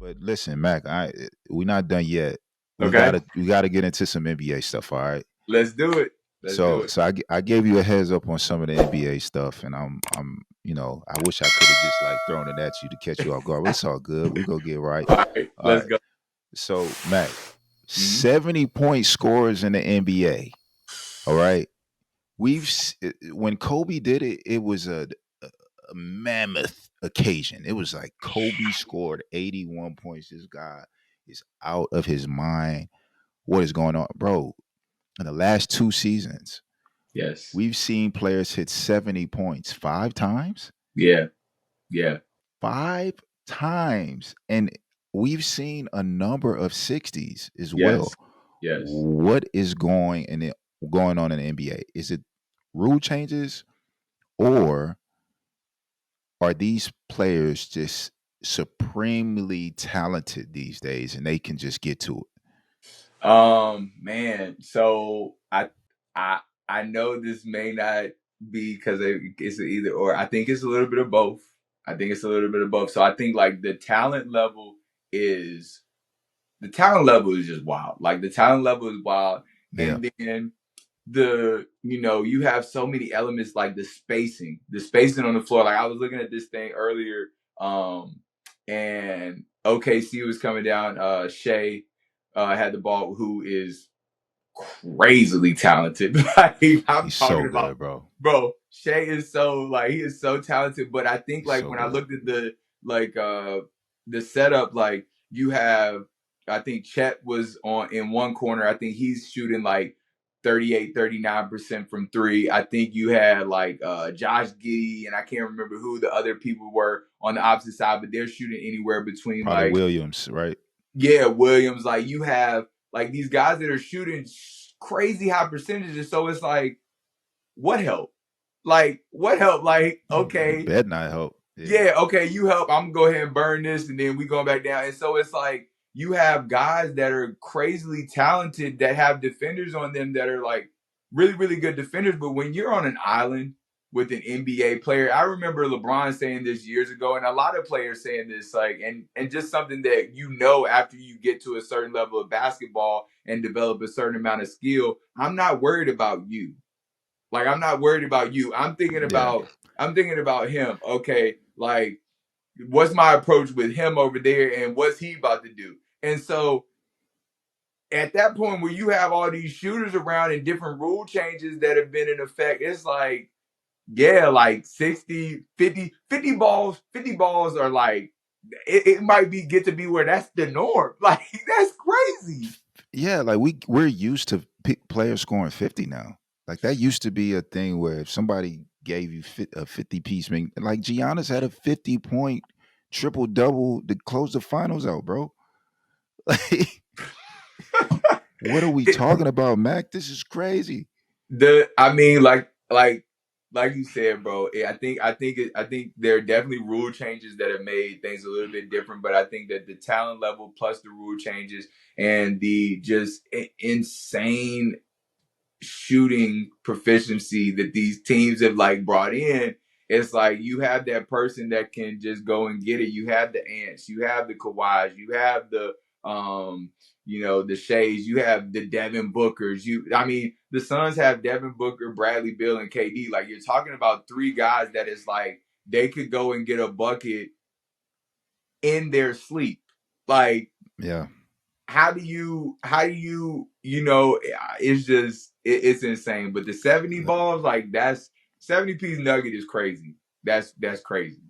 But listen, Mac, we're not done yet. We Okay, gotta we gotta get into some NBA stuff. All right. let's do it. Let's do So it. so I gave you a heads up on some of the NBA stuff, and I'm I wish I could have just like thrown it at you to catch you off guard. But it's all good. We're gonna get right. All right, All let's right. go. So Mac, Mhm. 70-point scorers in the NBA. All right. When Kobe did it, it was a mammoth occasion. It was like Kobe scored 81 points. This guy is out of his mind. What is going on, bro? In the last two seasons, Yes. we've seen players hit 70 points five times. Yeah. Yeah. Five times. And we've seen a number of 60s as well. Yes. Yes. What is going on in the NBA? Is it rule changes, or are these players just supremely talented these days and they can just get to it? Man. So I I know this may not be because it's an either or. I think it's a little bit of both. I think it's a little bit of both. So I think like is the talent level is just wild. Like the talent level is wild, Yeah. and then you have so many elements like the spacing on the floor. Like I was looking at this thing earlier, and OKC was coming down. Shea had the ball, who is crazily talented. Like I'm He's so talking about, good, bro. bro. Shea is so like he is so talented. But I think He's like so when I good. looked at like the setup, like you have, I think Chet was on in one corner. I think he's shooting like 38, 39% from three. I think you had like Josh Giddey, and I can't remember who the other people were on the opposite side, but they're shooting anywhere between Probably like, Williams, right? yeah, Williams. Like you have like these guys that are shooting crazy high percentages. So it's like, what help? Like what help? Like It okay, bet not help. Yeah. yeah, okay, you help. I'm gonna go ahead and burn this, and then we go back down. And so it's like you have guys that are crazily talented that have defenders on them that are like really, really good defenders. But when you're on an island with an NBA player, I remember LeBron saying this years ago, and a lot of players saying this, like, and just something that after you get to a certain level of basketball and develop a certain amount of skill. I'm not worried about you. Like I'm not worried about you. Yeah. I'm thinking about him. Okay, like what's my approach with him over there and what's he about to do? And so at that point where you have all these shooters around and different rule changes that have been in effect, it's like, yeah, like 60, 50, 50 balls are like it might be get to be where that's the norm. Like that's crazy. Yeah, like we're used to players scoring 50 now. Like that used to be a thing where if somebody gave you a 50 piece, like Giannis had a 50-point triple double to close the finals out, bro. Like, what are we talking about, Mac? This is crazy. I mean, like you said, bro. I think there are definitely rule changes that have made things a little bit different. But I think that the talent level plus the rule changes and the just insane shooting proficiency that these teams have like brought in, it's like you have that person that can just go and get it. You have the Ants, you have the Kawhis, you have the the Shays, you have the Devin Bookers. I mean, the Suns have Devin Booker, Bradley Beal, and KD. Like you're talking about three guys that is like they could go and get a bucket in their sleep. Like Yeah. it's just it's insane. But the 70 balls, like that's 70 piece nugget is crazy. That's crazy.